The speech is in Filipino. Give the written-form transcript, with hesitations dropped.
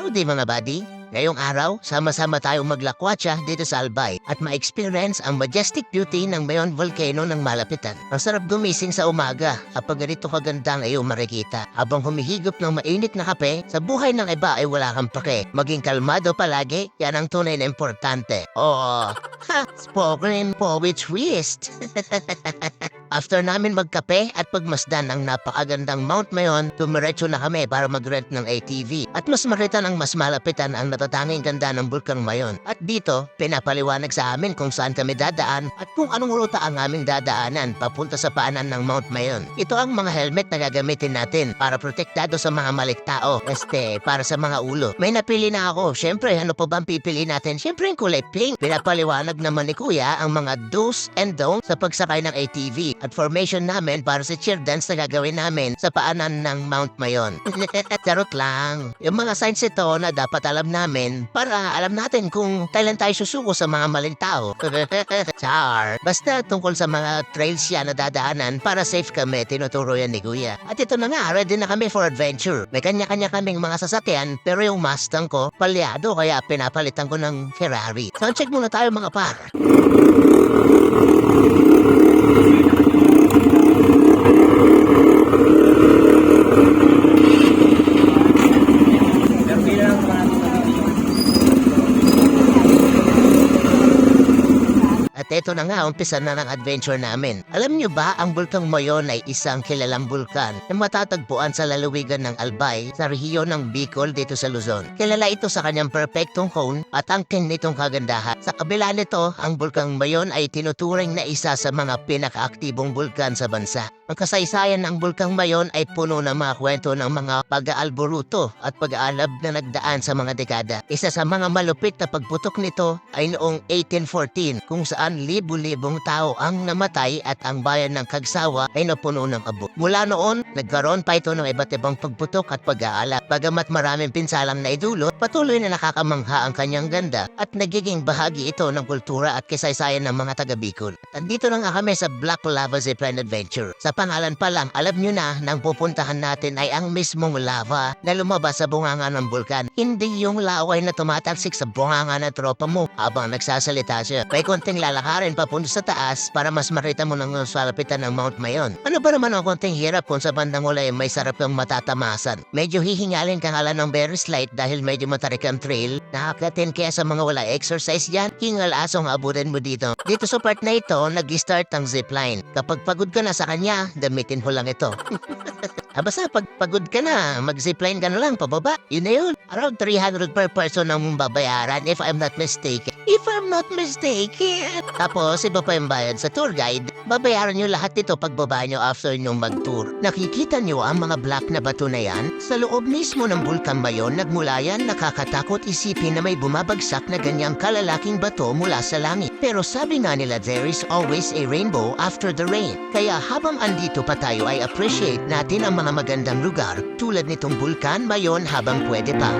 Howdy mga buddy! Ngayong araw, sama-sama tayong maglakwatsa dito sa Albay at ma-experience ang majestic beauty ng Mayon Volcano ng malapitan. Ang sarap gumising sa umaga kapag ganito kaganda ang iyong makikita. Habang humihigop ng mainit na kape, sa buhay ng iba ay wala kang pake. Maging kalmado palagi, yan ang tunay na importante. Oh, spoken poet's twist! After namin magkape at pagmasdan ng napakagandang Mount Mayon, tumiretso na kami para mag-rent ng ATV at mas makita ng mas malapitan ang natatanging ganda ng Bulkang Mayon. At dito, pinapaliwanag sa amin kung saan kami dadaan at kung anong ruta ang aming dadaanan papunta sa paanan ng Mount Mayon. Ito ang mga helmet na gagamitin natin para protektado sa mga maliktao, para sa mga ulo. May napili na ako. Siyempre, ano pa bang pipili natin? Siyempre, yung kulay pink. Pinapaliwanag naman ni Kuya ang mga do's and don'ts sa pagsakay ng ATV at formation namin para sa cheer dance na gagawin namin sa paanan ng Mount Mayon. Charot lang. Yung mga signs ito na dapat alam namin para alam natin kung kailan tayo susuko sa mga maling tao. Char. Basta tungkol sa mga trails yan na dadaanan para safe kami, tinuturo yan ni Kuya. At ito na nga, ready na kami for adventure. May kanya-kanya kaming mga sasakyan pero yung Mustang ko, palyado kaya pinapalitan ko ng Ferrari. So check muna tayo mga par. At eto na nga, umpisa na ng adventure namin. Alam nyo ba, ang Bulkang Mayon ay isang kilalang bulkan na matatagpuan sa lalawigan ng Albay sa rehiyon ng Bicol dito sa Luzon. Kilala ito sa kanyang perfectong cone at angkin nitong kagandahan. Sa kabila nito, ang Bulkang Mayon ay tinuturing na isa sa mga pinakaaktibong bulkan sa bansa. Ang kasaysayan ng Bulkang Mayon ay puno ng mga kwento ng mga pag-aalboruto at pag-aalab na nagdaan sa mga dekada. Isa sa mga malupit na pagputok nito ay noong 1814 kung saan libu-libong tao ang namatay at ang bayan ng Kagsawa ay napuno ng abo. Mula noon, nagkaroon pa ito ng iba't ibang pagputok at pag-aalab. Bagamat maraming pinsalang naidulot, patuloy na nakakamangha ang kanyang ganda at nagiging bahagi ito ng kultura at kasaysayan ng mga taga-Bicol. Nandito na nga kami sa Black Lava Zipline Adventure. Sa pangalan pa lang, alam nyo na nang pupuntahan natin ay ang mismong lava na lumabas sa bunganga ng bulkan. Hindi yung laway na tumatalsik sa bunganga ng tropa mo habang nagsasalita siya. May konting lalakarin papunta sa taas para mas makita mo ng salapitan ng Mount Mayon. Ano ba naman ang konting hirap kung sa bandang ulay may sarap kang matatamasan? Medyo hihingalin kang ala ng very slight dahil medyo matarik ang trail. Nakakatin kaya sa mga wala exercise yan, hingal asong abutin mo dito. Dito sa part na ito, nag-start ang zipline. Kapag pagod ka na sa kanya, gamitin mo lang ito. Basta pag pagod ka na, mag-zipline ka na lang pababa. Yun na yun. Around 300 per person ang babayaran if I'm not mistaken. If I'm not mistaken. Tapos, iba pa yung bayad sa tour guide. Babayaran nyo lahat ito pagbaba nyo after nyo mag-tour. Nakikita nyo ang mga black na bato na yan? Sa loob mismo ng Bulkang Mayon, nagmula yan, nakakatakot isipin na may bumabagsak na ganyang kalalaking bato mula sa langit. Pero sabi nga nila, there is always a rainbow after the rain. Kaya habang andito pa tayo ay appreciate natin ang mga magandang lugar tulad nitong Bulkang Mayon habang pwede pa.